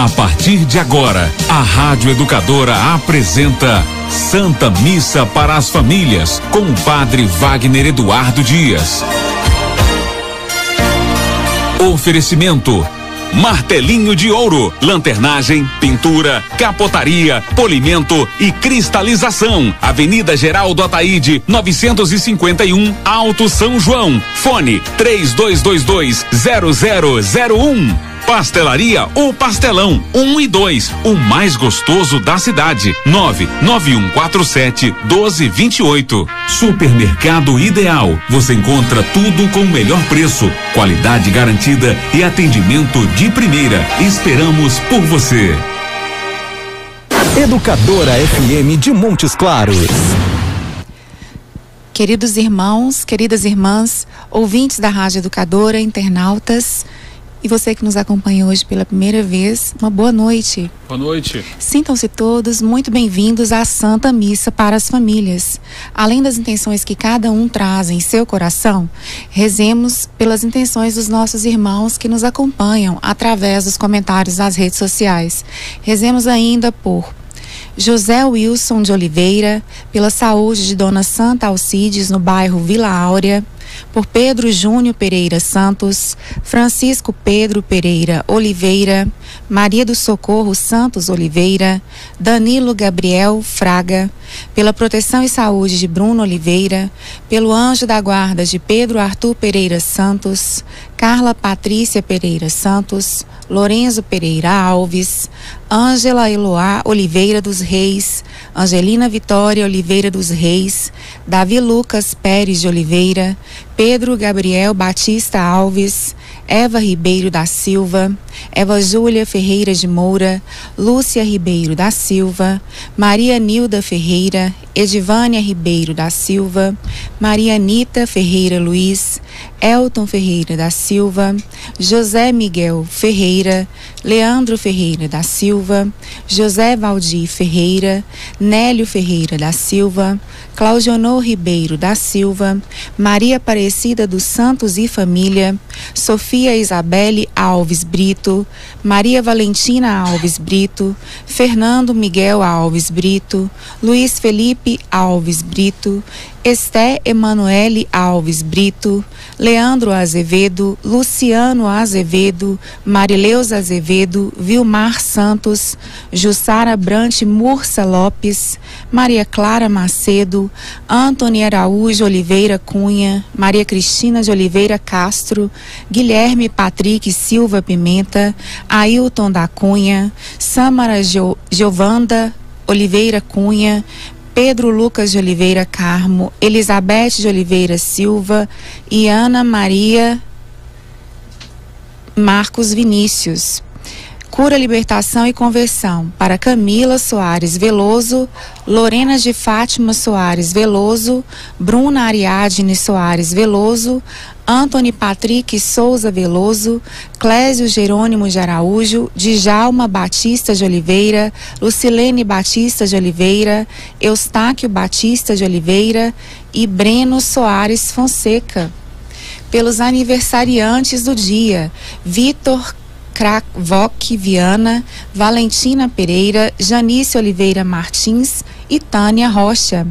A partir de agora, a Rádio Educadora apresenta Santa Missa para as Famílias, com o Padre Wagner Eduardo Dias. Oferecimento: martelinho de ouro, lanternagem, pintura, capotaria, polimento e cristalização. Avenida Geraldo Ataíde, 951, Alto São João. Fone 3222-0001. Pastelaria ou Pastelão 1 e 2, o mais gostoso da cidade. 99147-1228. Supermercado Ideal. Você encontra tudo com o melhor preço, qualidade garantida e atendimento de primeira. Esperamos por você. Educadora FM de Montes Claros. Queridos irmãos, queridas irmãs, ouvintes da Rádio Educadora, internautas, e você que nos acompanha hoje pela primeira vez, uma boa noite. Boa noite. Sintam-se todos muito bem-vindos à Santa Missa para as Famílias. Além das intenções que cada um traz em seu coração, rezemos pelas intenções dos nossos irmãos que nos acompanham através dos comentários das redes sociais. Rezemos ainda por José Wilson de Oliveira, pela saúde de Dona Santa Alcides no bairro Vila Áurea, por Pedro Júnior Pereira Santos, Francisco Pedro Pereira Oliveira, Maria do Socorro Santos Oliveira, Danilo Gabriel Fraga, pela proteção e saúde de Bruno Oliveira, pelo anjo da guarda de Pedro Arthur Pereira Santos, Carla Patrícia Pereira Santos, Lorenzo Pereira Alves, Ângela Eloá Oliveira dos Reis, Angelina Vitória Oliveira dos Reis, Davi Lucas Pérez de Oliveira, Pedro Gabriel Batista Alves, Eva Ribeiro da Silva, Eva Júlia Ferreira de Moura, Lúcia Ribeiro da Silva, Maria Nilda Ferreira, Edivânia Ribeiro da Silva, Maria Anita Ferreira Luiz, Elton Ferreira da Silva, José Miguel Ferreira, Leandro Ferreira da Silva, José Valdir Ferreira, Nélio Ferreira da Silva, Claudionor Ribeiro da Silva, Maria Aparecida dos Santos e Família, Sofia Isabelle Alves Brito, Maria Valentina Alves Brito, Fernando Miguel Alves Brito, Luiz Felipe Alves Brito, Esté Emanuele Alves Brito, Leandro Azevedo, Luciano Azevedo, Marileuza Azevedo, Vilmar Santos, Jussara Brant Mursa Lopes, Maria Clara Macedo, Antônio Araújo Oliveira Cunha, Maria Cristina de Oliveira Castro, Guilherme Patrick Silva Pimenta, Ailton da Cunha, Samara Giovanda Oliveira Cunha, Pedro Lucas de Oliveira Carmo, Elizabeth de Oliveira Silva e Ana Maria Marcos Vinícius. Cura, libertação e conversão para Camila Soares Veloso, Lorena de Fátima Soares Veloso, Bruna Ariadne Soares Veloso, Antony Patrick Souza Veloso, Clésio Jerônimo de Araújo, Djalma Batista de Oliveira, Lucilene Batista de Oliveira, Eustáquio Batista de Oliveira e Breno Soares Fonseca. Pelos aniversariantes do dia: Vitor Krakvok Viana, Valentina Pereira, Janice Oliveira Martins e Tânia Rocha.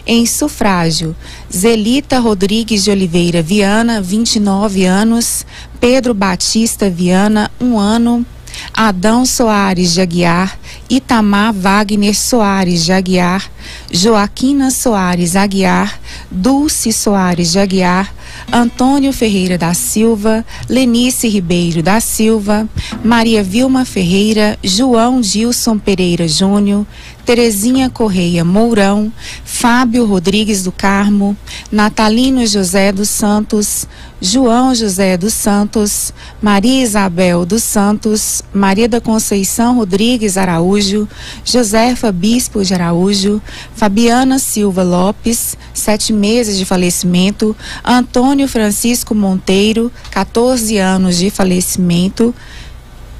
Em sufrágio: Zelita Rodrigues de Oliveira Viana, 29 anos, Pedro Batista Viana, 1 ano, Adão Soares de Aguiar, Itamar Wagner Soares de Aguiar, Joaquina Soares Aguiar, Dulce Soares de Aguiar, Antônio Ferreira da Silva, Lenice Ribeiro da Silva, Maria Vilma Ferreira, João Gilson Pereira Júnior, Terezinha Correia Mourão, Fábio Rodrigues do Carmo, Natalino José dos Santos, João José dos Santos, Maria Isabel dos Santos, Maria da Conceição Rodrigues Araújo, Josefa Bispo de Araújo, Fabiana Silva Lopes, 7 meses de falecimento, Antônio Francisco Monteiro, 14 anos de falecimento,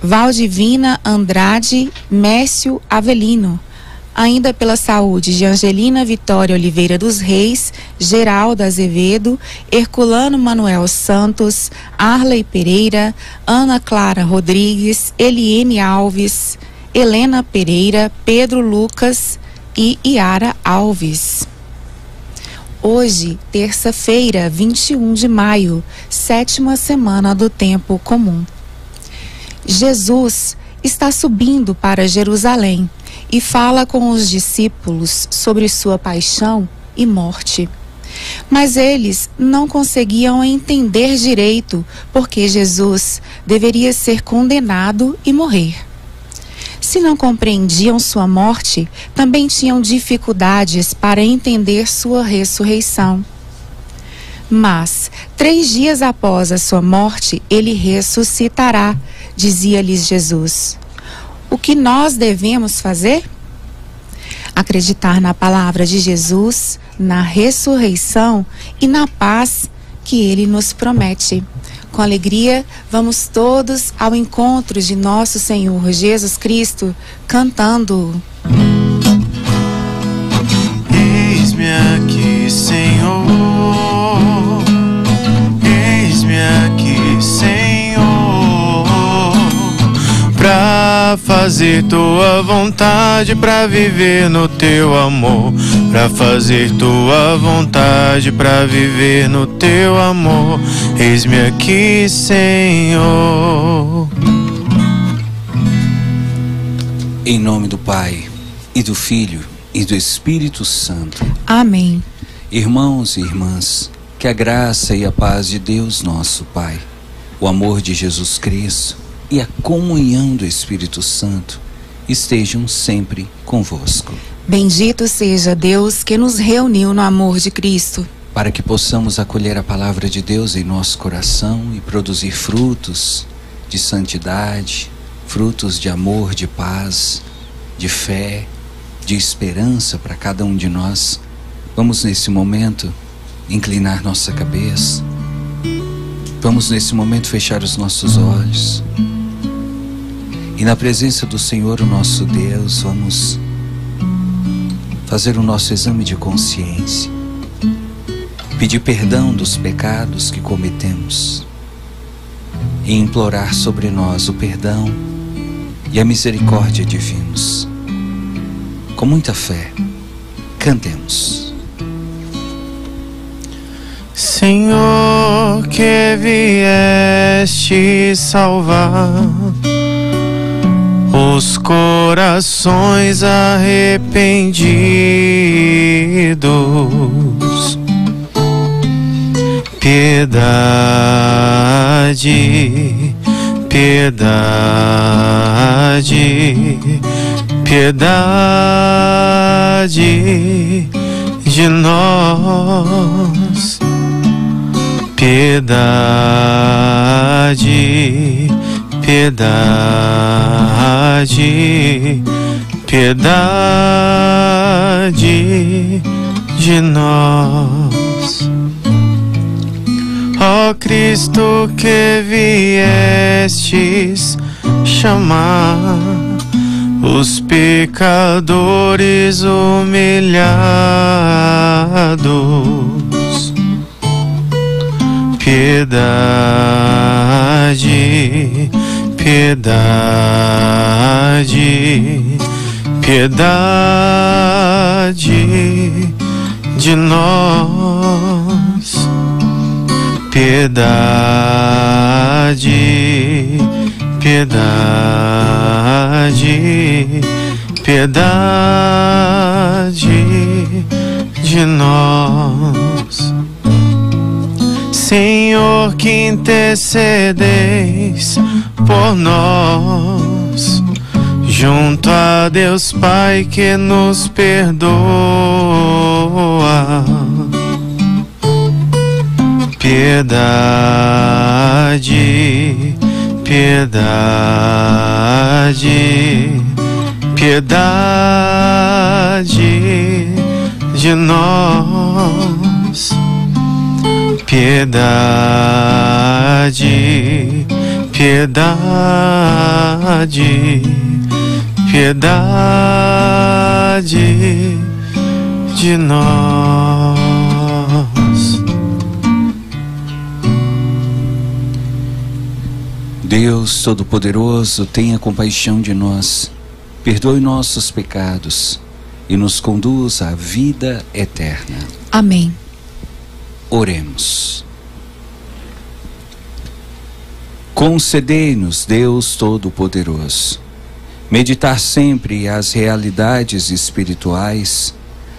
Valdivina Andrade Mécio Avelino, ainda pela saúde de Angelina Vitória Oliveira dos Reis, Geralda Azevedo, Herculano Manuel Santos, Arley Pereira, Ana Clara Rodrigues, Eliene Alves, Helena Pereira, Pedro Lucas e Iara Alves. Hoje, terça-feira, 21 de maio, 7ª semana do tempo comum. Jesus está subindo para Jerusalém e fala com os discípulos sobre sua paixão e morte. Mas eles não conseguiam entender direito porque Jesus deveria ser condenado e morrer. Se não compreendiam sua morte, também tinham dificuldades para entender sua ressurreição. Mas, 3 dias após a sua morte, ele ressuscitará, dizia-lhes Jesus. O que nós devemos fazer? Acreditar na palavra de Jesus, na ressurreição e na paz que ele nos promete. Com alegria, vamos todos ao encontro de nosso Senhor Jesus Cristo, cantando. Eis-me aqui, Senhor, eis-me aqui, Senhor, pra fazer tua vontade, pra viver no teu amor, pra fazer tua vontade, pra viver no teu amor. Eis-me aqui, Senhor. Em nome do Pai, e do Filho, e do Espírito Santo. Amém. Irmãos e irmãs, que a graça e a paz de Deus nosso Pai, o amor de Jesus Cristo e a comunhão do Espírito Santo estejam sempre convosco. Bendito seja Deus que nos reuniu no amor de Cristo. Para que possamos acolher a palavra de Deus em nosso coração e produzir frutos de santidade, frutos de amor, de paz, de fé, de esperança para cada um de nós. Vamos nesse momento inclinar nossa cabeça. Vamos nesse momento fechar os nossos olhos. E na presença do Senhor, o nosso Deus, vamos fazer o nosso exame de consciência. Pedir perdão dos pecados que cometemos e implorar sobre nós o perdão e a misericórdia divinos. Com muita fé, cantemos. Senhor, que vieste salvar os corações arrependidos, piedade, piedade, piedade de nós, piedade, piedade, piedade de nós. Ó Cristo, que viestes chamar os pecadores humilhados, piedade, piedade, piedade de nós, piedade, piedade, piedade de nós. Senhor, que intercedeis por nós, junto a Deus Pai que nos perdoa, piedade, piedade, piedade de nós, piedade, piedade, piedade de nós. Deus Todo-Poderoso, tenha compaixão de nós, perdoe nossos pecados e nos conduz à vida eterna. Amém. Oremos. Concedei-nos, Deus Todo-Poderoso, meditar sempre as realidades espirituais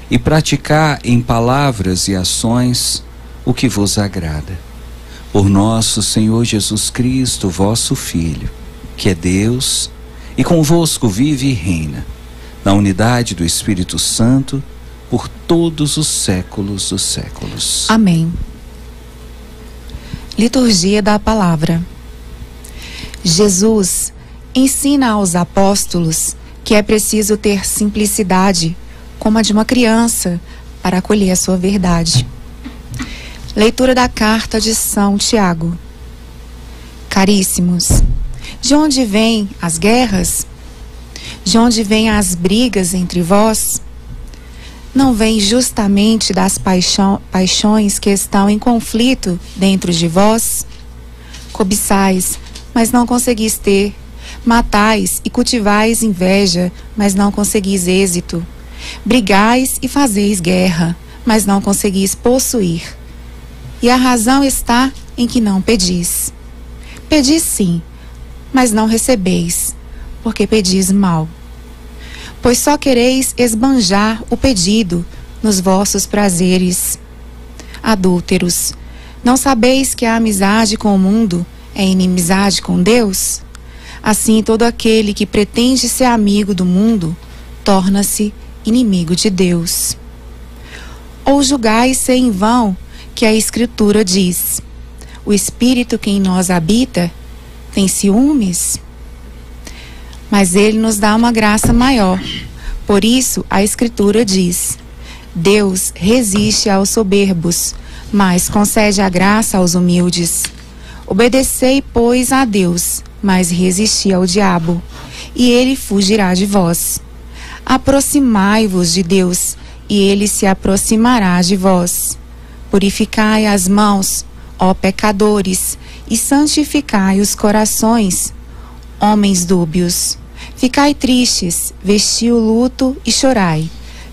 e praticar em palavras e ações o que vos agrada. Por nosso Senhor Jesus Cristo, vosso Filho, que é Deus e convosco vive e reina, na unidade do Espírito Santo, por todos os séculos dos séculos. Amém. Liturgia da Palavra. Jesus ensina aos apóstolos que é preciso ter simplicidade, como a de uma criança, para acolher a sua verdade. Leitura da carta de São Tiago. Caríssimos, de onde vêm as guerras? De onde vêm as brigas entre vós? Não vêm justamente das paixões que estão em conflito dentro de vós? Cobiçais, mas não conseguis ter. Matais e cultivais inveja, mas não conseguis êxito. Brigais e fazeis guerra, mas não conseguis possuir. E a razão está em que não pedis. Pedis sim, mas não recebeis, porque pedis mal. Pois só quereis esbanjar o pedido nos vossos prazeres. Adúlteros, não sabeis que a amizade com o mundo é inimizade com Deus? Assim, todo aquele que pretende ser amigo do mundo torna-se inimigo de Deus. Ou julgais-se em vão que a Escritura diz: o Espírito que em nós habita tem ciúmes? Mas ele nos dá uma graça maior. Por isso, a Escritura diz: Deus resiste aos soberbos, mas concede a graça aos humildes. Obedecei, pois, a Deus, mas resisti ao diabo, e ele fugirá de vós. Aproximai-vos de Deus, e ele se aproximará de vós. Purificai as mãos, ó pecadores, e santificai os corações, homens dúbios. Ficai tristes, vesti o luto e chorai.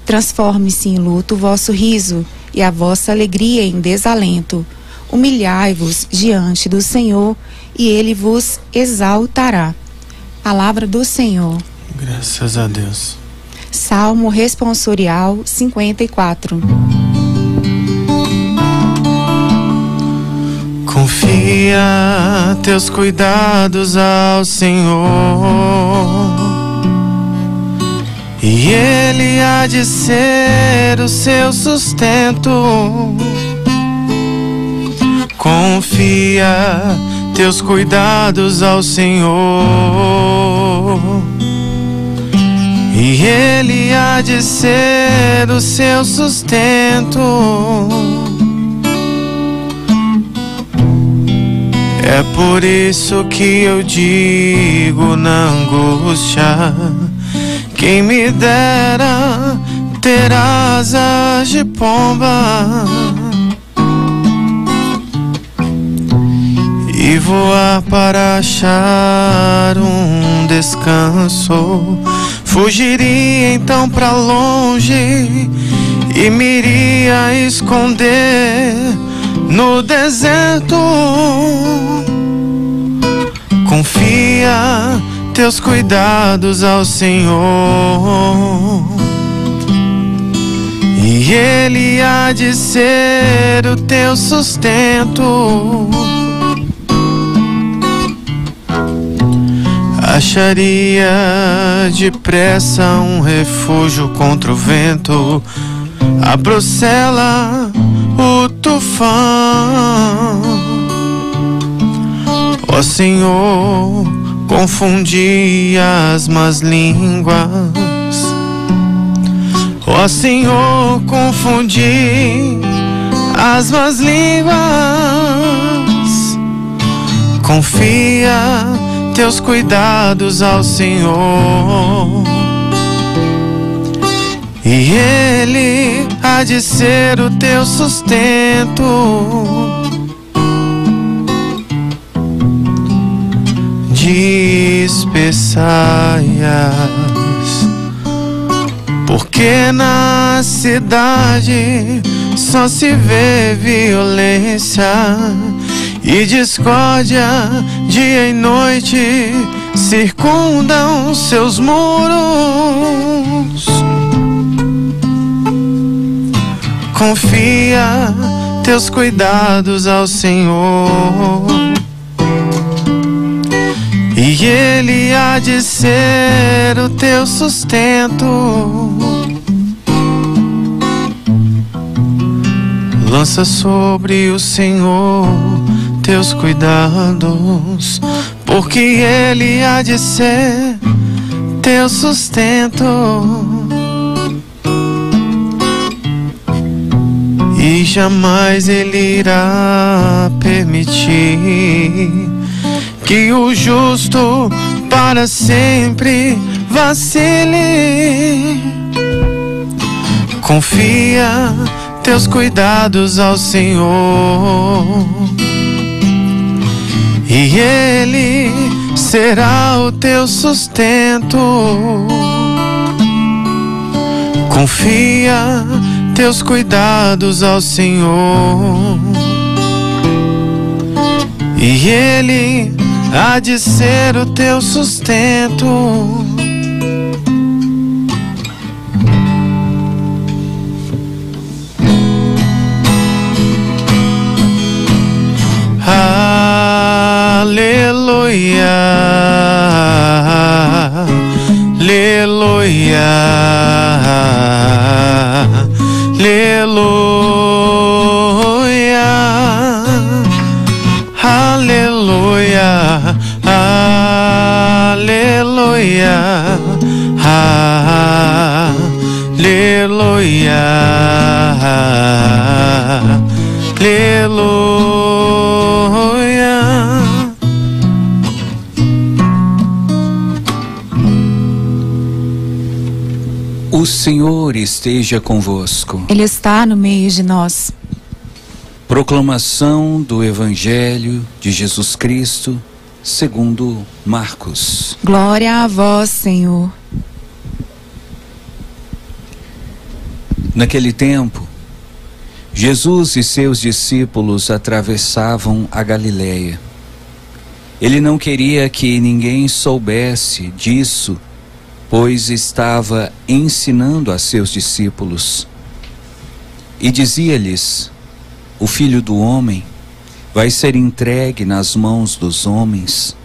Transforme-se em luto o vosso riso, e a vossa alegria em desalento. Humilhai-vos diante do Senhor, e ele vos exaltará. Palavra do Senhor. Graças a Deus. Salmo responsorial 54. Confia teus cuidados ao Senhor, e Ele há de ser o seu sustento. Confia teus cuidados ao Senhor, e Ele há de ser o seu sustento. É por isso que eu digo na angústia: quem me dera ter asas de pomba e voar para achar um descanso. Fugiria então para longe e me iria esconder no deserto. Confia teus cuidados ao Senhor, e Ele há de ser o teu sustento. Acharia depressa um refúgio contra o vento, a Bruxela, o tufão. Ó Senhor, confundi as más línguas. Ó Senhor, confundi as más línguas. Confia teus cuidados ao Senhor, e Ele há de ser o teu sustento. Despessaias, porque na cidade só se vê violência e discórdia, dia e noite circundam seus muros. Confia teus cuidados ao Senhor, e Ele há de ser o teu sustento. Lança sobre o Senhor teus cuidados, porque Ele há de ser teu sustento. E jamais Ele irá permitir que o justo para sempre vacile. Confia teus cuidados ao Senhor, e Ele será o teu sustento. Confia teus cuidados ao Senhor, e Ele há de ser o teu sustento. Aleluia, aleluia, aleluia, aleluia, aleluia, aleluia. O Senhor esteja convosco. Ele está no meio de nós. Proclamação do Evangelho de Jesus Cristo, segundo Marcos. Glória a vós, Senhor. Naquele tempo, Jesus e seus discípulos atravessavam a Galileia. Ele não queria que ninguém soubesse disso, pois estava ensinando a seus discípulos. E dizia-lhes: o Filho do Homem vai ser entregue nas mãos dos homens,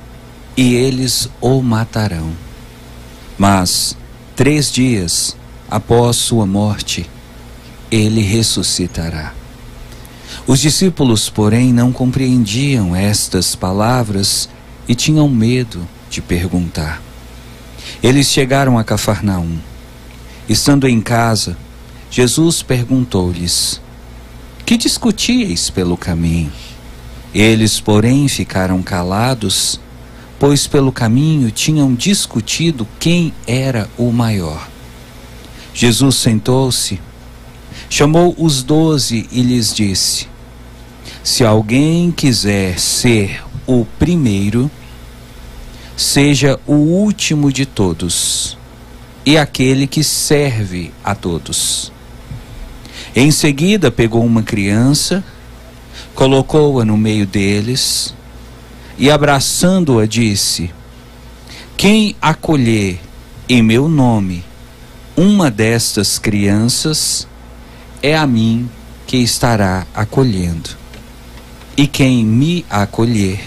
e eles o matarão. Mas 3 dias após sua morte, ele ressuscitará. Os discípulos, porém, não compreendiam estas palavras e tinham medo de perguntar. Eles chegaram a Cafarnaum. Estando em casa, Jesus perguntou-lhes: que discutíeis pelo caminho? Eles, porém, ficaram calados, pois pelo caminho tinham discutido quem era o maior. Jesus sentou-se, chamou os 12 e lhes disse: se alguém quiser ser o primeiro, seja o último de todos e aquele que serve a todos. Em seguida pegou uma criança, colocou-a no meio deles e, abraçando-a, disse: quem acolher em meu nome uma destas crianças, é a mim que estará acolhendo. E quem me acolher,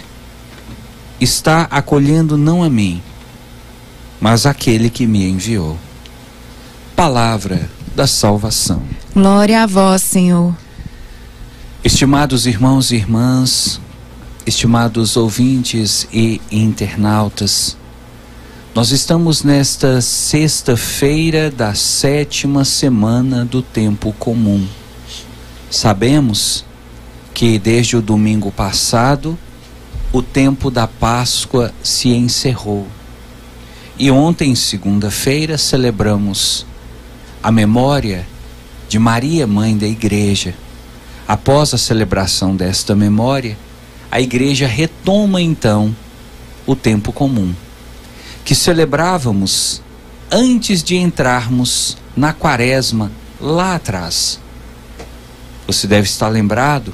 está acolhendo não a mim, mas aquele que me enviou. Palavra da salvação. Glória a vós, Senhor. Estimados irmãos e irmãs, estimados ouvintes e internautas, nós estamos nesta sexta-feira da 7ª semana do tempo comum. Sabemos que desde o domingo passado, o tempo da Páscoa se encerrou. E ontem, segunda-feira, celebramos a memória de Maria, mãe da Igreja. Após a celebração desta memória, a Igreja retoma então o tempo comum, que celebrávamos antes de entrarmos na Quaresma lá atrás. Você deve estar lembrado,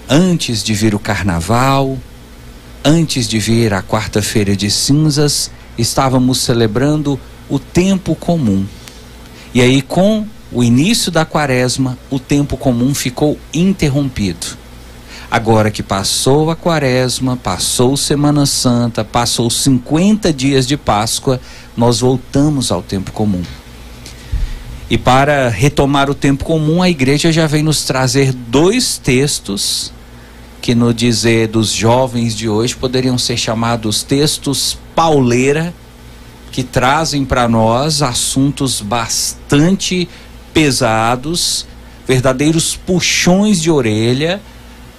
antes de vir o Carnaval, antes de vir a Quarta-feira de Cinzas, estávamos celebrando o tempo comum. E aí, com o início da Quaresma, o tempo comum ficou interrompido. Agora que passou a Quaresma, passou Semana Santa, passou 50 dias de Páscoa, nós voltamos ao tempo comum. E para retomar o tempo comum, a Igreja já vem nos trazer 2 textos que, no dizer dos jovens de hoje, poderiam ser chamados textos pauleira, que trazem para nós assuntos bastante pesados, verdadeiros puxões de orelha,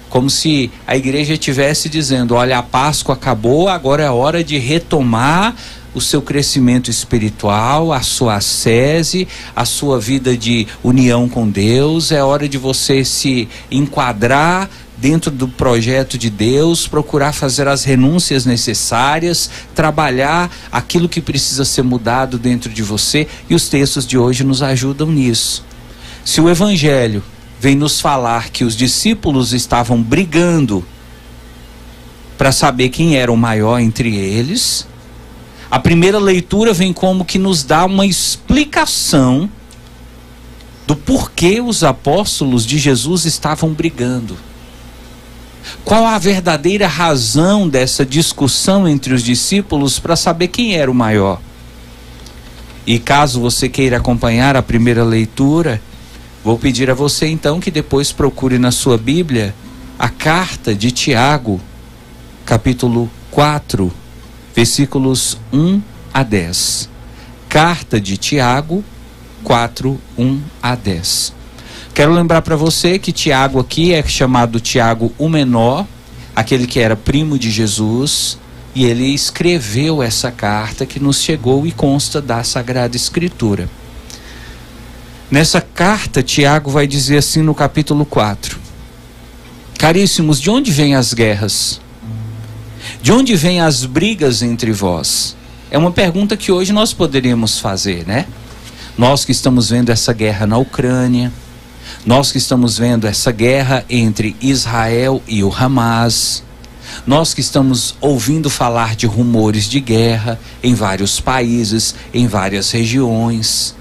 como se a Igreja estivesse dizendo: olha, a Páscoa acabou, agora é hora de retomar o seu crescimento espiritual, a sua ascese, a sua vida de união com Deus. É hora de você se enquadrar dentro do projeto de Deus, procurar fazer as renúncias necessárias, trabalhar aquilo que precisa ser mudado dentro de você, e os textos de hoje nos ajudam nisso. Se o Evangelho vem nos falar que os discípulos estavam brigando para saber quem era o maior entre eles, a primeira leitura vem como que nos dá uma explicação do porquê os apóstolos de Jesus estavam brigando. Qual a verdadeira razão dessa discussão entre os discípulos para saber quem era o maior? E caso você queira acompanhar a primeira leitura, vou pedir a você então que depois procure na sua Bíblia a carta de Tiago, capítulo 4, versículos 1 a 10. Carta de Tiago 4, 1 a 10. Quero lembrar para você que Tiago aqui é chamado Tiago o Menor, aquele que era primo de Jesus, e ele escreveu essa carta que nos chegou e consta da Sagrada Escritura. Nessa carta, Tiago vai dizer assim no capítulo 4: caríssimos, de onde vêm as guerras? De onde vêm as brigas entre vós? É uma pergunta que hoje nós poderíamos fazer, né? Nós que estamos vendo essa guerra na Ucrânia, nós que estamos vendo essa guerra entre Israel e o Hamas, nós que estamos ouvindo falar de rumores de guerra em vários países, em várias regiões.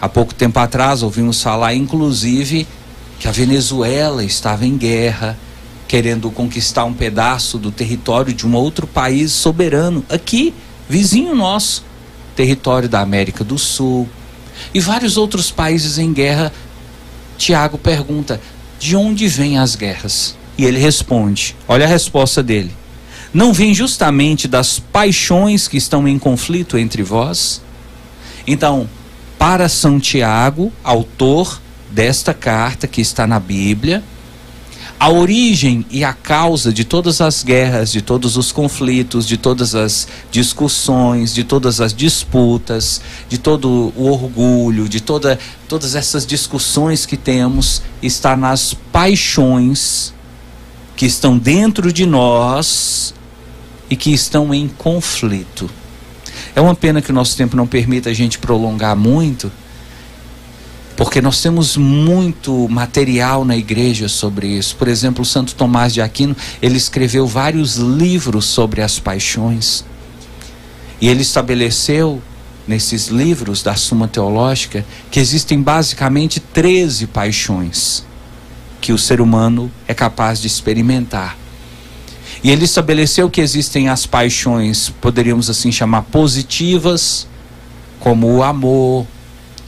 Há pouco tempo atrás ouvimos falar, inclusive, que a Venezuela estava em guerra, querendo conquistar um pedaço do território de um outro país soberano, aqui, vizinho nosso, território da América do Sul, e vários outros países em guerra. Tiago pergunta: de onde vêm as guerras? E ele responde, olha a resposta dele: não vem justamente das paixões que estão em conflito entre vós? Então, para São Tiago, autor desta carta que está na Bíblia, a origem e a causa de todas as guerras, de todos os conflitos, de todas as discussões, de todas as disputas, de todo o orgulho, de todas essas discussões que temos, está nas paixões que estão dentro de nós e que estão em conflito. É uma pena que o nosso tempo não permita a gente prolongar muito, porque nós temos muito material na igreja sobre isso. Por exemplo, Santo Tomás de Aquino, ele escreveu vários livros sobre as paixões. E ele estabeleceu, nesses livros da Suma Teológica, que existem basicamente 13 paixões que o ser humano é capaz de experimentar. E ele estabeleceu que existem as paixões, poderíamos assim chamar, positivas, como o amor,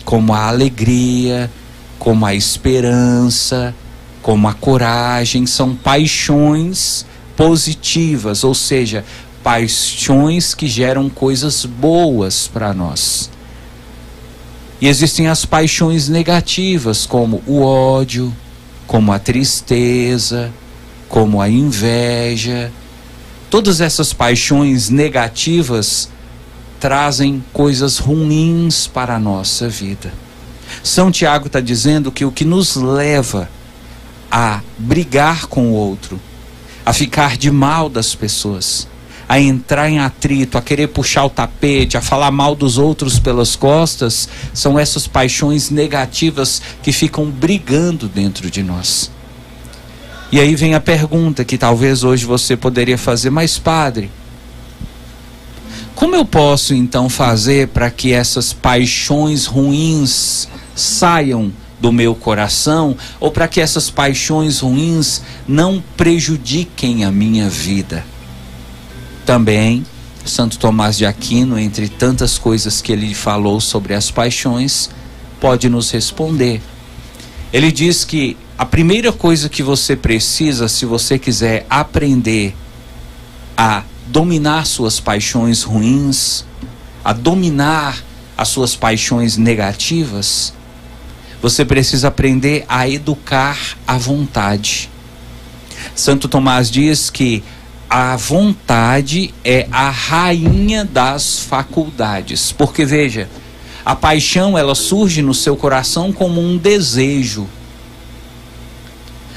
como a alegria, como a esperança, como a coragem. São paixões positivas, ou seja, paixões que geram coisas boas para nós. E existem as paixões negativas, como o ódio, como a tristeza, como a inveja, Todas essas paixões negativas trazem coisas ruins para a nossa vida. São Tiago está dizendo que o que nos leva a brigar com o outro, a ficar de mal das pessoas, a entrar em atrito, a querer puxar o tapete, a falar mal dos outros pelas costas, são essas paixões negativas que ficam brigando dentro de nós. E aí vem a pergunta que talvez hoje você poderia fazer: mas padre, como eu posso então fazer para que essas paixões ruins saiam do meu coração, ou para que essas paixões ruins não prejudiquem a minha vida? Também Santo Tomás de Aquino, entre tantas coisas que ele falou sobre as paixões, pode nos responder. Ele diz que a primeira coisa que você precisa, se você quiser aprender a dominar suas paixões ruins, a dominar as suas paixões negativas, você precisa aprender a educar a vontade. Santo Tomás diz que a vontade é a rainha das faculdades. Porque veja, a paixão ela surge no seu coração como um desejo.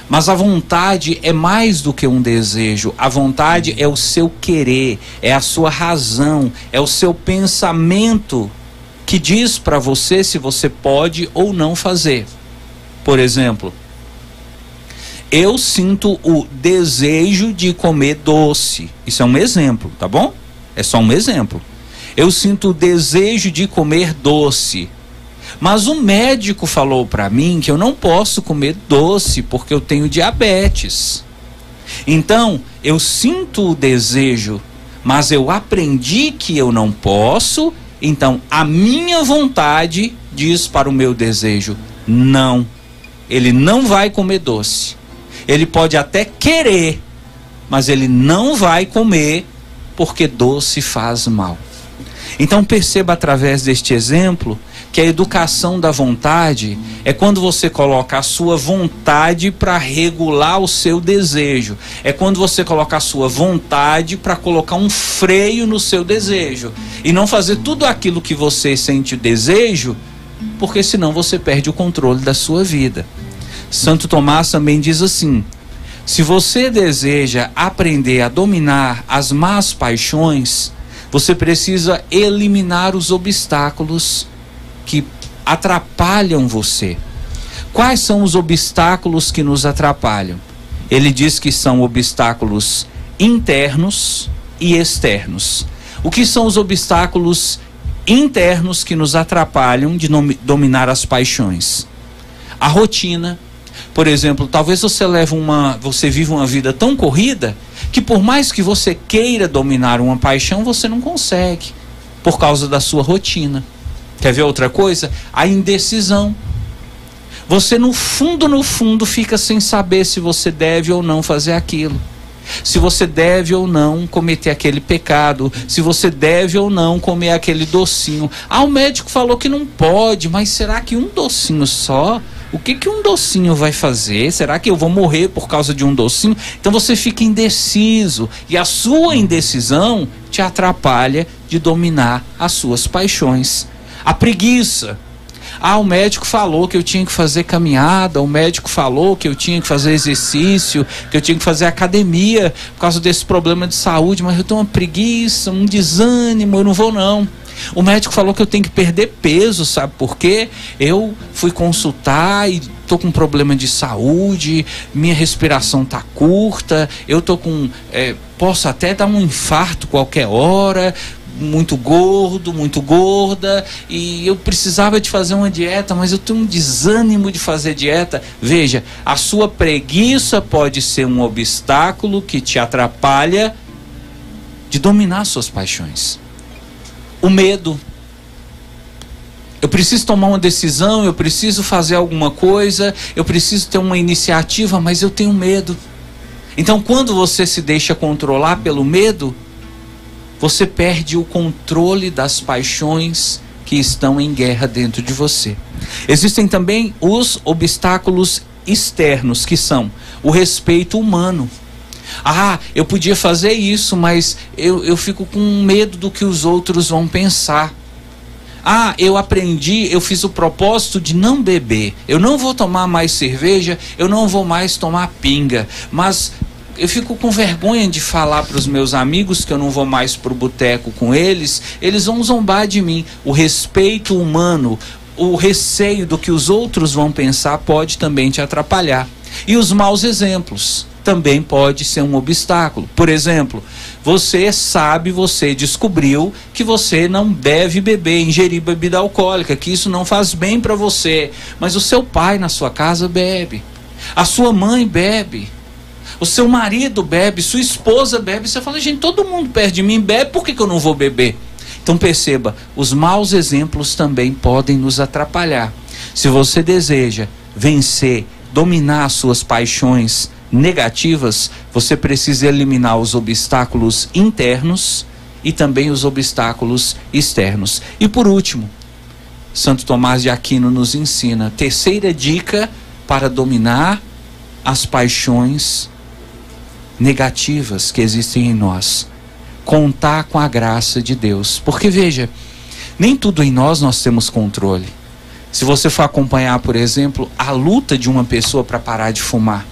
Mas a vontade é mais do que um desejo. A vontade é o seu querer, é a sua razão, é o seu pensamento que diz para você se você pode ou não fazer. Por exemplo, eu sinto o desejo de comer doce. Isso é um exemplo, tá bom? É só um exemplo. Eu sinto o desejo de comer doce. Mas o médico falou para mim que eu não posso comer doce porque eu tenho diabetes. Então, eu sinto o desejo, mas eu aprendi que eu não posso. Então, a minha vontade diz para o meu desejo: não, ele não vai comer doce. Ele pode até querer, mas ele não vai comer porque doce faz mal. Então perceba através deste exemplo que a educação da vontade é quando você coloca a sua vontade para regular o seu desejo. É quando você coloca a sua vontade para colocar um freio no seu desejo. E não fazer tudo aquilo que você sente desejo, porque senão você perde o controle da sua vida. Santo Tomás também diz assim: se você deseja aprender a dominar as más paixões, você precisa eliminar os obstáculos que atrapalham você. Quais são os obstáculos que nos atrapalham? Ele diz que são obstáculos internos e externos. O que são os obstáculos internos que nos atrapalham de dominar as paixões? A rotina. Por exemplo, talvez você viva uma vida tão corrida que por mais que você queira dominar uma paixão, você não consegue, por causa da sua rotina. Quer ver outra coisa? A indecisão. Você no fundo fica sem saber se você deve ou não fazer aquilo. Se você deve ou não cometer aquele pecado, se você deve ou não comer aquele docinho. O médico falou que não pode, mas será que um docinho só? O que um docinho vai fazer? Será que eu vou morrer por causa de um docinho? Então você fica indeciso, e a sua indecisão te atrapalha de dominar as suas paixões. A preguiça. O médico falou que eu tinha que fazer caminhada, o médico falou que eu tinha que fazer exercício, que eu tinha que fazer academia por causa desse problema de saúde, mas eu tenho uma preguiça, um desânimo, eu não vou não. O médico falou que eu tenho que perder peso, sabe por quê? Eu fui consultar e tô com problema de saúde, minha respiração tá curta, eu tô com, posso até dar um infarto qualquer hora, muito gordo, muito gorda, e eu precisava de fazer uma dieta, mas eu tenho um desânimo de fazer dieta. Veja, a sua preguiça pode ser um obstáculo que te atrapalha de dominar suas paixões. O medo. Eu preciso tomar uma decisão, eu preciso fazer alguma coisa, eu preciso ter uma iniciativa, mas eu tenho medo. Então, quando você se deixa controlar pelo medo, você perde o controle das paixões que estão em guerra dentro de você. Existem também os obstáculos externos, que são o respeito humano. Eu podia fazer isso, mas eu fico com medo do que os outros vão pensar. Eu fiz o propósito de não beber. Eu não vou tomar mais cerveja, eu não vou mais tomar pinga. Mas eu fico com vergonha de falar para os meus amigos que eu não vou mais pro boteco com eles. Eles vão zombar de mim. O respeito humano, o receio do que os outros vão pensar pode também te atrapalhar. E os maus exemplos também pode ser um obstáculo. Por exemplo, você descobriu que você não deve beber, ingerir bebida alcoólica, que isso não faz bem para você, mas o seu pai na sua casa bebe, a sua mãe bebe, o seu marido bebe, sua esposa bebe. Você fala, gente, todo mundo perto de mim bebe, por que eu não vou beber? Então perceba, os maus exemplos também podem nos atrapalhar. Se você deseja vencer, dominar as suas paixões negativas, você precisa eliminar os obstáculos internos e também os obstáculos externos. E por último, Santo Tomás de Aquino nos ensina, terceira dica para dominar as paixões negativas que existem em nós: contar com a graça de Deus. Porque veja, nem tudo em nós temos controle. Se você for acompanhar, por exemplo, a luta de uma pessoa para parar de fumar,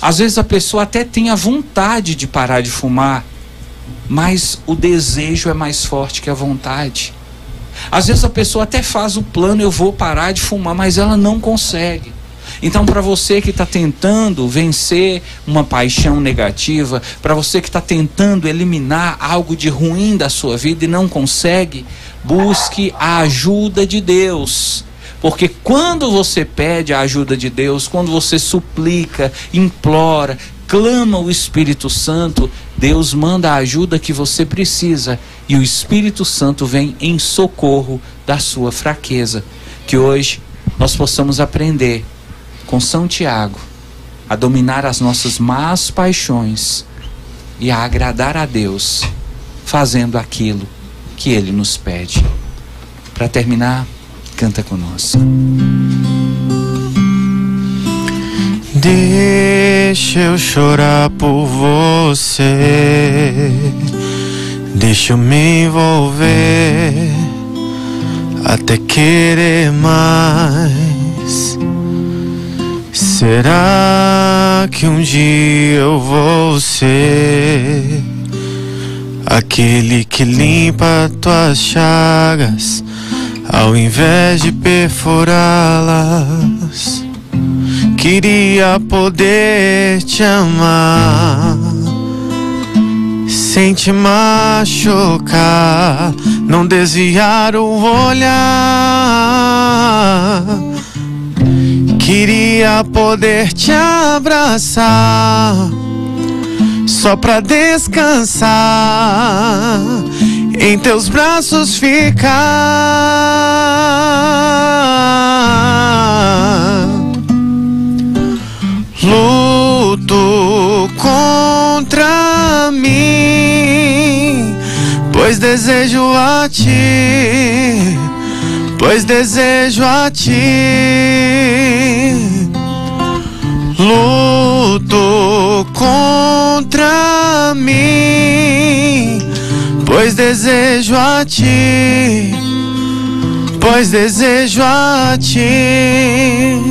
às vezes a pessoa até tem a vontade de parar de fumar, mas o desejo é mais forte que a vontade. Às vezes a pessoa até faz o plano, eu vou parar de fumar, mas ela não consegue. Então, para você que está tentando vencer uma paixão negativa, para você que está tentando eliminar algo de ruim da sua vida e não consegue, busque a ajuda de Deus. Porque quando você pede a ajuda de Deus, quando você suplica, implora, clama o Espírito Santo, Deus manda a ajuda que você precisa e o Espírito Santo vem em socorro da sua fraqueza. Que hoje nós possamos aprender com São Tiago a dominar as nossas más paixões e a agradar a Deus, fazendo aquilo que Ele nos pede. Para terminar, canta conosco. Deixa eu chorar por você, deixa eu me envolver até querer mais. Será que um dia eu vou ser aquele que limpa tuas chagas ao invés de perfurá-las? Queria poder te amar sem te machucar, não desviar o olhar. Queria poder te abraçar só pra descansar, em teus braços ficar. Luto contra mim, pois desejo a ti, pois desejo a ti. Luto contra mim, pois desejo a ti, pois desejo a ti.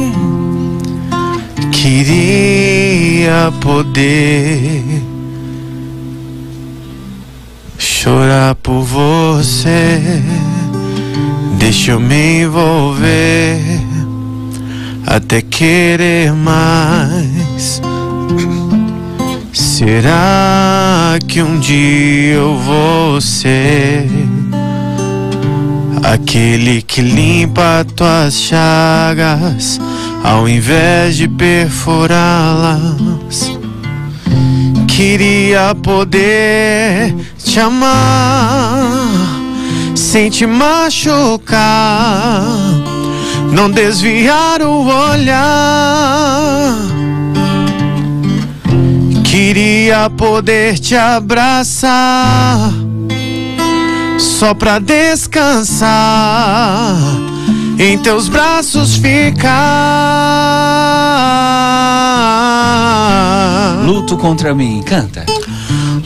Queria poder chorar por você, deixa eu me envolver até querer mais. Será que um dia eu vou ser aquele que limpa tuas chagas ao invés de perfurá-las? Queria poder te amar sem te machucar, não desviar o olhar. Queria poder te abraçar só pra descansar, em teus braços ficar. Luto contra mim, canta.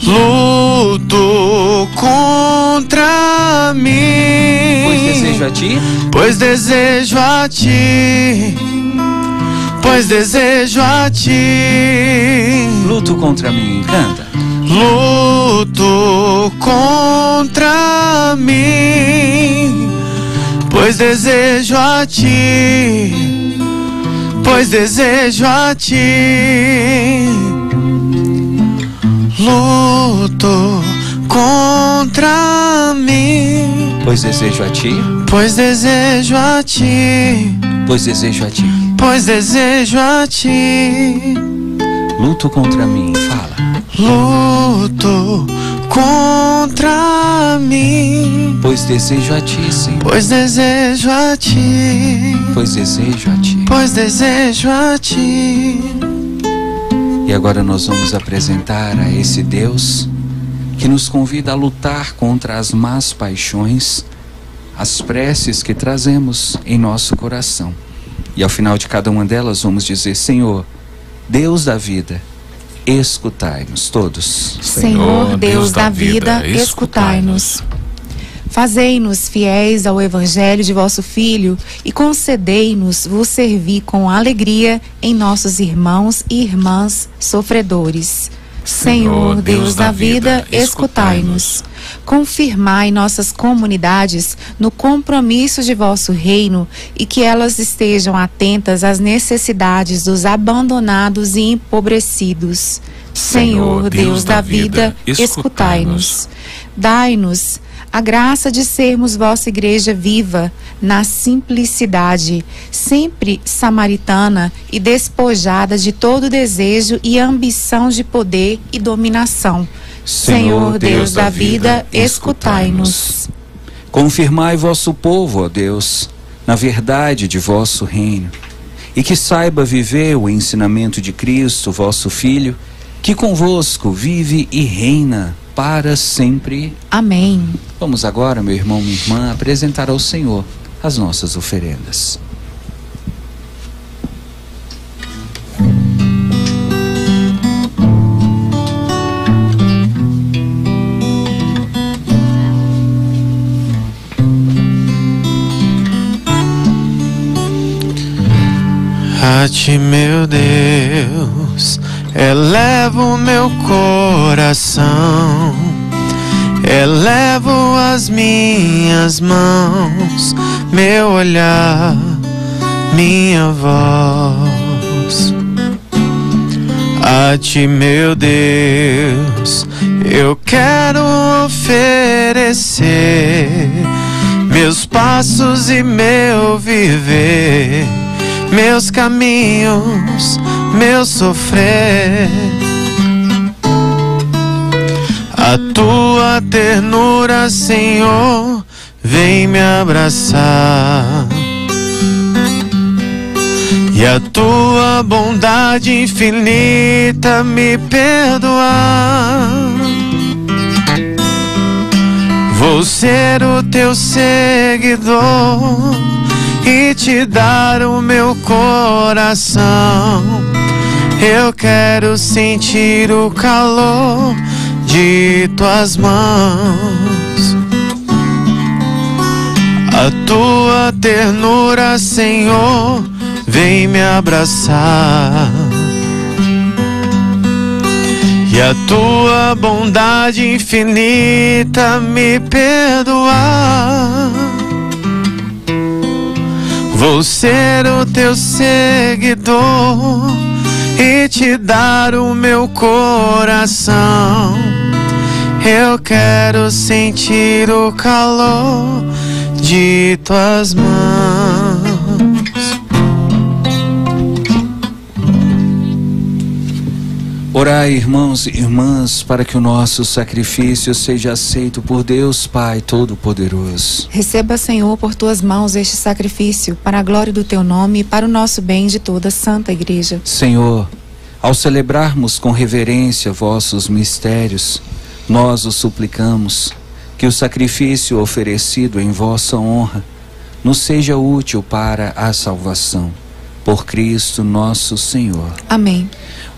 Luto contra mim, Pois desejo a ti, pois desejo a ti, pois desejo a ti. luto contra mim, canta. Luto contra mim, pois desejo a ti, pois desejo a ti. Luto contra mim, Pois desejo a ti, pois desejo a ti, pois desejo a ti. pois desejo a ti. Luto contra mim, fala. Luto contra mim, Pois desejo a ti, Senhor. pois desejo a ti, Pois desejo a ti. pois desejo a ti. E agora nós vamos apresentar a esse Deus que nos convida a lutar contra as más paixões, as preces que trazemos em nosso coração. E ao final de cada uma delas vamos dizer: Senhor, Deus da vida, escutai-nos todos. Senhor, Deus da vida, escutai-nos. Fazei-nos fiéis ao Evangelho de vosso Filho e concedei-nos vos servir com alegria em nossos irmãos e irmãs sofredores. Senhor, Deus da vida, escutai-nos. Confirmai nossas comunidades no compromisso de vosso reino e que elas estejam atentas às necessidades dos abandonados e empobrecidos. Senhor, Deus da vida, escutai-nos. Dai-nos a graça de sermos vossa igreja viva, na simplicidade, sempre samaritana e despojada de todo desejo e ambição de poder e dominação. Senhor, Deus da vida, escutai-nos. Confirmai vosso povo, ó Deus, na verdade de vosso reino, e que saiba viver o ensinamento de Cristo, vosso Filho, que convosco vive e reina para sempre. Amém. Vamos agora, meu irmão, minha irmã, apresentar ao Senhor as nossas oferendas. A ti, meu Deus, elevo o meu coração, elevo as minhas mãos, meu olhar, minha voz. A ti, meu Deus, eu quero oferecer meus passos e meu viver, meus caminhos, meu sofrer. A tua ternura, Senhor, vem me abraçar, e a tua bondade infinita me perdoar. Vou ser o teu seguidor e te dar o meu coração. Eu quero sentir o calor de tuas mãos. A tua ternura, Senhor, vem me abraçar, e a tua bondade infinita me perdoar. Vou ser o teu seguidor e te dar o meu coração. Eu quero sentir o calor de tuas mãos. Orai, irmãos e irmãs, para que o nosso sacrifício seja aceito por Deus Pai Todo-Poderoso. Receba, Senhor, por tuas mãos este sacrifício, para a glória do teu nome e para o nosso bem de toda a Santa Igreja. Senhor, ao celebrarmos com reverência vossos mistérios, nós os suplicamos que o sacrifício oferecido em vossa honra nos seja útil para a salvação. Por Cristo nosso Senhor. Amém.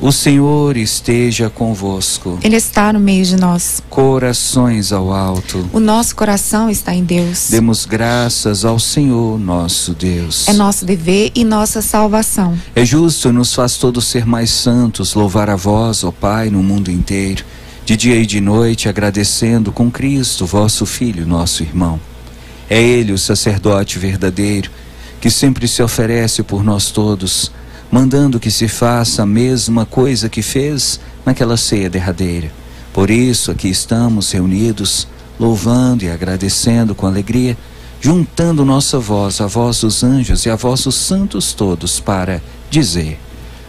O Senhor esteja convosco. Ele está no meio de nós. Corações ao alto. O nosso coração está em Deus. Demos graças ao Senhor nosso Deus. É nosso dever e nossa salvação. É justo e nos faz todos ser mais santos, louvar a vós, ó Pai, no mundo inteiro, de dia e de noite, agradecendo com Cristo, vosso Filho, nosso irmão. É Ele o sacerdote verdadeiro, que sempre se oferece por nós todos, mandando que se faça a mesma coisa que fez naquela ceia derradeira. Por isso aqui estamos reunidos, louvando e agradecendo com alegria, juntando nossa voz, a voz dos anjos e a voz dos santos todos, para dizer: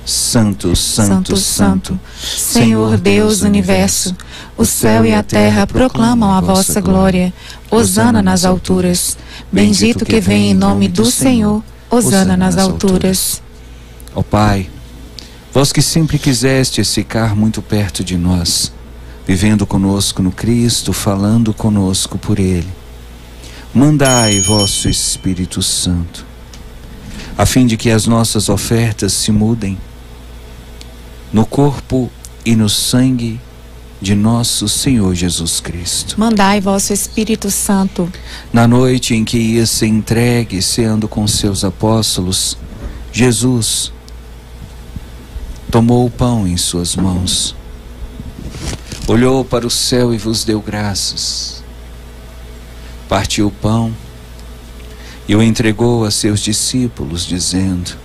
Santo, Santo, Santo, Senhor Deus do Universo, o céu e a terra proclamam a vossa glória. Hosana nas alturas. Bendito que vem em nome do Senhor. Hosana nas alturas. Ó Pai, vós que sempre quisestes ficar muito perto de nós, vivendo conosco no Cristo, falando conosco por Ele, mandai vosso Espírito Santo, a fim de que as nossas ofertas se mudem no corpo e no sangue de nosso Senhor Jesus Cristo. Mandai vosso Espírito Santo. Na noite em que ia ser entregue, ceando com seus apóstolos, Jesus tomou o pão em suas mãos, olhou para o céu e vos deu graças, partiu o pão e o entregou a seus discípulos, dizendo: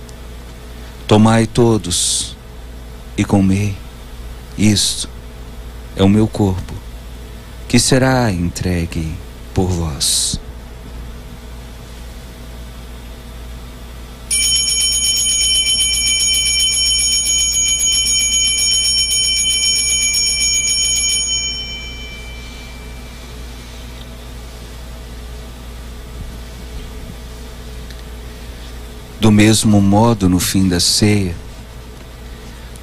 Tomai todos e comei, isto é o meu corpo, que será entregue por vós. Do mesmo modo, no fim da ceia,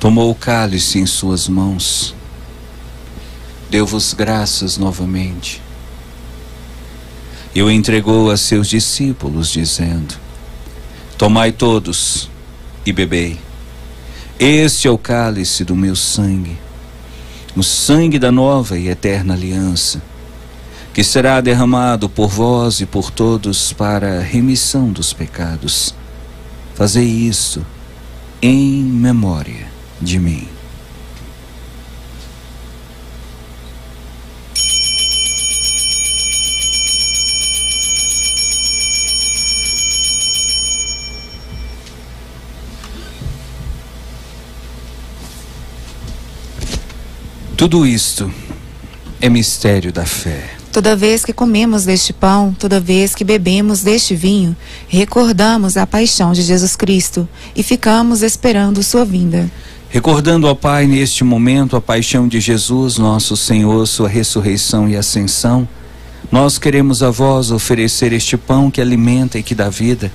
tomou o cálice em suas mãos, deu-vos graças novamente e o entregou a seus discípulos, dizendo: Tomai todos e bebei. Este é o cálice do meu sangue, o sangue da nova e eterna aliança, que será derramado por vós e por todos para a remissão dos pecados. Fazei isto em memória de mim. Tudo isto é mistério da fé. Toda vez que comemos deste pão, toda vez que bebemos deste vinho, recordamos a paixão de Jesus Cristo e ficamos esperando sua vinda. Recordando ao Pai neste momento a paixão de Jesus, nosso Senhor, sua ressurreição e ascensão, nós queremos a vós oferecer este pão que alimenta e que dá vida,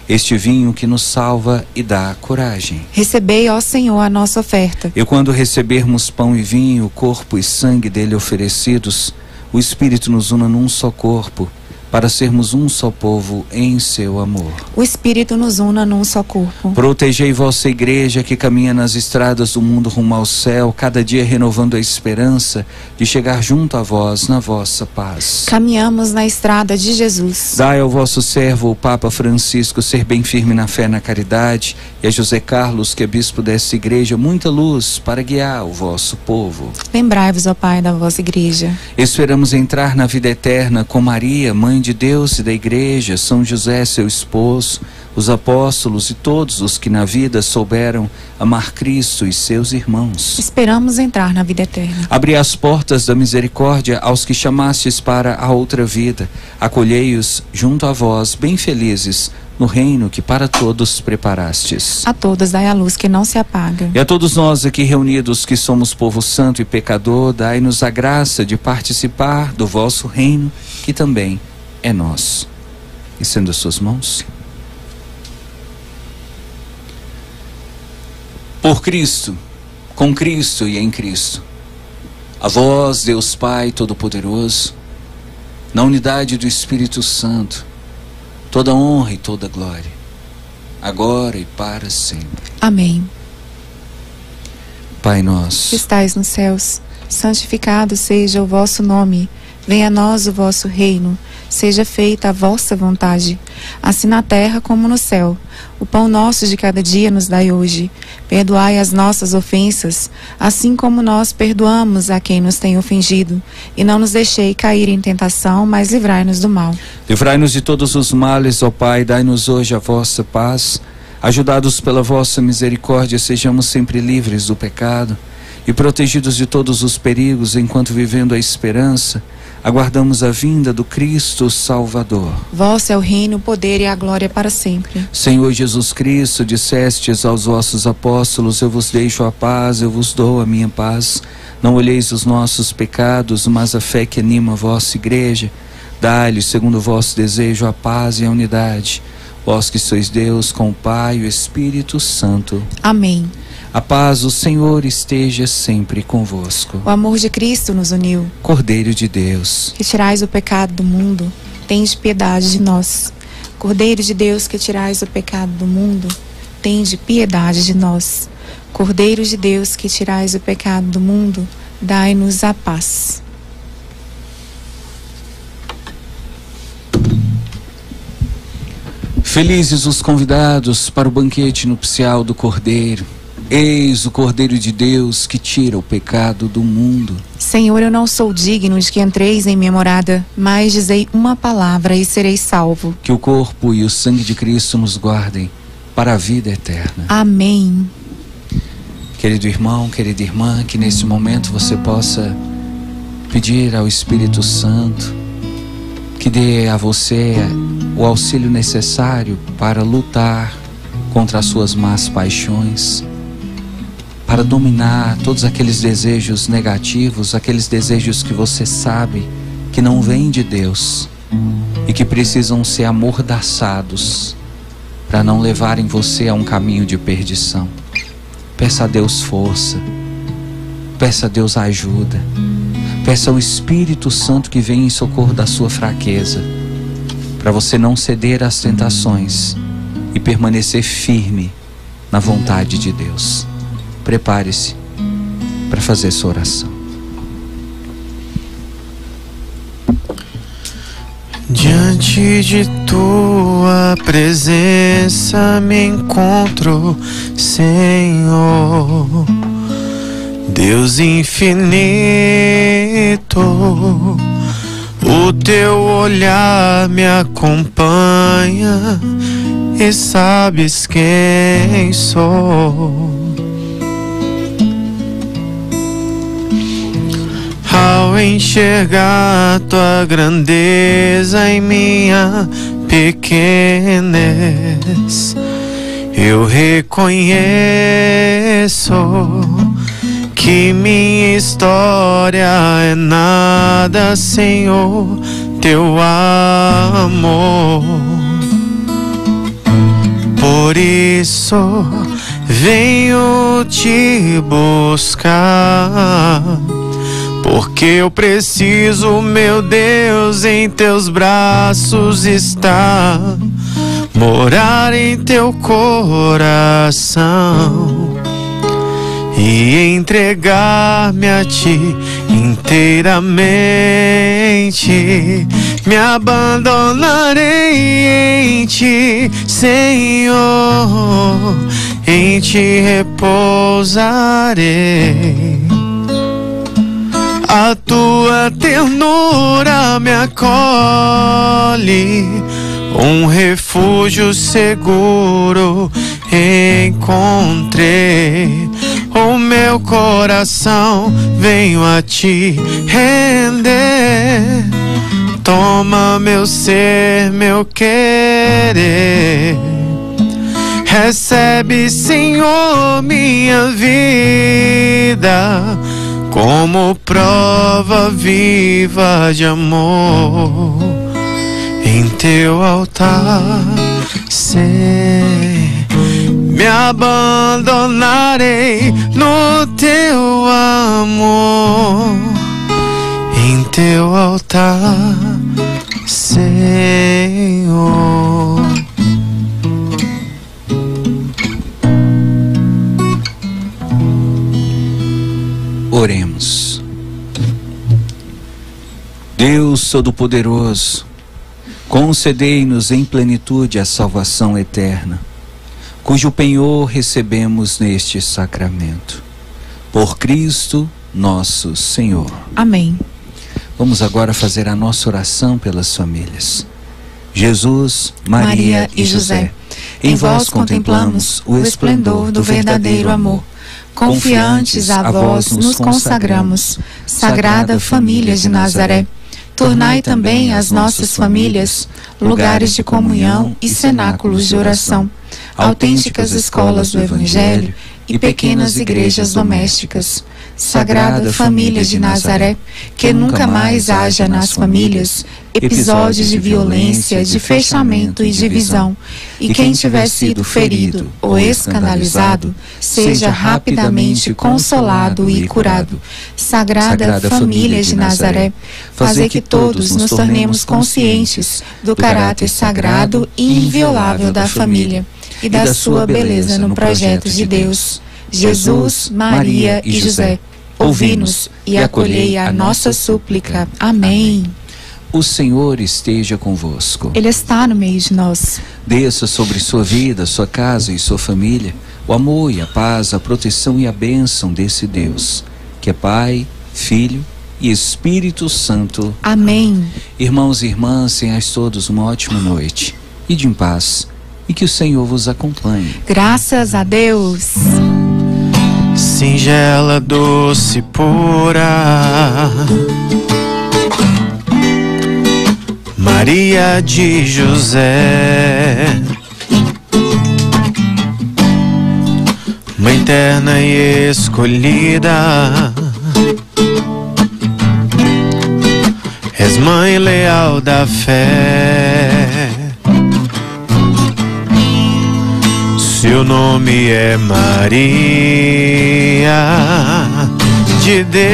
este vinho que nos salva e dá coragem. Recebei, ó Senhor, a nossa oferta. E quando recebermos pão e vinho, corpo e sangue dele oferecidos, o Espírito nos una num só corpo, para sermos um só povo em seu amor. O Espírito nos una num só corpo. Protegei vossa igreja que caminha nas estradas do mundo rumo ao céu, cada dia renovando a esperança de chegar junto a vós na vossa paz. Caminhamos na estrada de Jesus. Dai ao vosso servo, o Papa Francisco, ser bem firme na fé e na caridade, e a José Carlos, que é bispo desta igreja, muita luz para guiar o vosso povo. Lembrai-vos, ó Pai, da vossa igreja. Esperamos entrar na vida eterna com Maria, Mãe de Deus e da igreja, São José, seu esposo, os apóstolos e todos os que na vida souberam amar Cristo e seus irmãos. Esperamos entrar na vida eterna. Abri as portas da misericórdia aos que chamastes para a outra vida. Acolhei-os junto a vós, bem felizes, no reino que para todos preparastes. A todos dai a luz que não se apaga. E a todos nós aqui reunidos que somos povo santo e pecador, dai-nos a graça de participar do vosso reino, que também é nosso. Estenda as suas mãos. Por Cristo, com Cristo e em Cristo, a vós, Deus Pai Todo-Poderoso, na unidade do Espírito Santo, toda honra e toda glória, agora e para sempre. Amém. Pai que nosso, estais nos céus, santificado seja o vosso nome. Venha a nós o vosso reino. Seja feita a vossa vontade, assim na terra como no céu. O pão nosso de cada dia nos dai hoje. Perdoai as nossas ofensas, assim como nós perdoamos a quem nos tem ofendido. E não nos deixei cair em tentação, mas livrai-nos do mal. livrai-nos de todos os males, ó Pai, dai-nos hoje a vossa paz. Ajudados pela vossa misericórdia, sejamos sempre livres do pecado e protegidos de todos os perigos, enquanto vivendo a esperança, aguardamos a vinda do Cristo Salvador. Vosso é o reino, o poder e a glória para sempre. Senhor Jesus Cristo, dissestes aos vossos apóstolos: eu vos deixo a paz, eu vos dou a minha paz. Não olheis os nossos pecados, mas a fé que anima a vossa igreja. Dai-lhe, segundo o vosso desejo, a paz e a unidade. Vós que sois Deus, com o Pai e o Espírito Santo. Amém. A paz do Senhor esteja sempre convosco. O amor de Cristo nos uniu. Cordeiro de Deus, Que tirais o pecado do mundo, tende piedade de nós. Cordeiro de Deus, que tirais o pecado do mundo, tende piedade de nós. Cordeiro de Deus, que tirais o pecado do mundo, dai-nos a paz. felizes os convidados para o banquete nupcial do Cordeiro. Eis o Cordeiro de Deus que tira o pecado do mundo. Senhor, eu não sou digno de que entreis em minha morada, mas dizei uma palavra e serei salvo. Que o corpo e o sangue de Cristo nos guardem para a vida eterna. Amém. Querido irmão, querida irmã, que nesse momento você possa pedir ao Espírito Santo que dê a você o auxílio necessário para lutar contra as suas más paixões, para dominar todos aqueles desejos negativos, aqueles desejos que você sabe que não vêm de Deus e que precisam ser amordaçados para não levarem você a um caminho de perdição. Peça a Deus força, peça a Deus ajuda, peça ao Espírito Santo que venha em socorro da sua fraqueza, para você não ceder às tentações e permanecer firme na vontade de Deus. Prepare-se para fazer sua oração. Diante de tua presença me encontro, Senhor, Deus infinito. O teu olhar me acompanha e sabes quem sou. Ao enxergar tua grandeza em minha pequenez, eu reconheço que minha história é nada sem o teu amor. Por isso venho te buscar, porque eu preciso, meu Deus, em teus braços estar, morar em teu coração e entregar-me a ti inteiramente. Me abandonarei em ti, Senhor, em ti repousarei. A tua ternura me acolhe, um refúgio seguro encontrei. O meu coração venho a te render. Toma meu ser, meu querer. Recebe, Senhor, minha vida como prova viva de amor. Em teu altar, me abandonarei no teu amor. Em teu altar, Senhor. Deus Todo-Poderoso, concedei-nos em plenitude a salvação eterna, cujo penhor recebemos neste sacramento. Por Cristo nosso Senhor. Amém. Vamos agora fazer a nossa oração pelas famílias. Jesus, Maria e José, em vós contemplamos o esplendor do verdadeiro amor. Confiantes a vós nos consagramos. Sagrada Família de Nazaré, tornai também as nossas famílias lugares de comunhão e cenáculos de oração, autênticas escolas do Evangelho e pequenas igrejas domésticas. Sagrada Família de Nazaré, que nunca mais haja nas famílias episódios de violência, de fechamento e divisão, e quem tiver sido ferido ou escandalizado, seja rapidamente consolado e curado. Sagrada Família de Nazaré, fazer que todos nos tornemos conscientes do caráter sagrado e inviolável da família e da sua beleza no projeto de Deus. Jesus, Maria e José, ouvi-nos e acolhei a nossa súplica. Amém. O Senhor esteja convosco. Ele está no meio de nós. Desça sobre sua vida, sua casa e sua família o amor e a paz, a proteção e a bênção desse Deus, que é Pai, Filho e Espírito Santo. Amém. Irmãos e irmãs, tenhais todos uma ótima noite. Ide em paz e que o Senhor vos acompanhe. Graças a Deus. Singela, doce, pura Maria de José, Mãe terna e escolhida, és mãe leal da fé. Seu nome é Maria de Deus,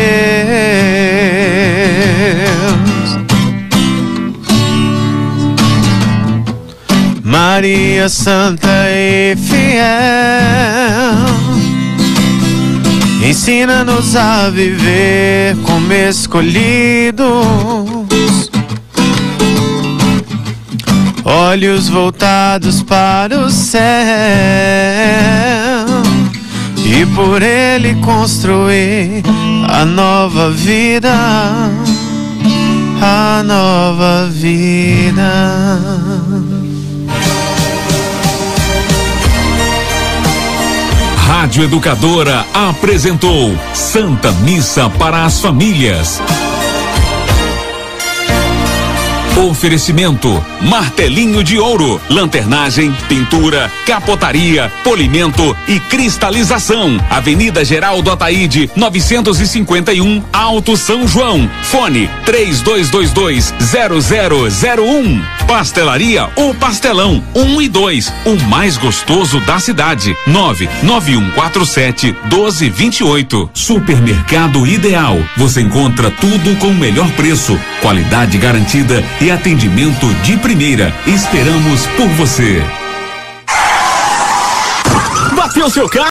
Maria santa e fiel, ensina-nos a viver como escolhidos, olhos voltados para o céu, e por ele construir a nova vida, a nova vida. Rádio Educadora apresentou Santa Missa para as Famílias. Oferecimento: martelinho de ouro, lanternagem, pintura, capotaria, polimento e cristalização. Avenida Geraldo Ataíde, 951, Alto São João. Fone: 3222-0001. Pastelaria O Pastelão, 1 e 2, o mais gostoso da cidade. 99147-1228. Supermercado Ideal. Você encontra tudo com o melhor preço, qualidade garantida e atendimento de primeira. Esperamos por você. Bateu seu carro?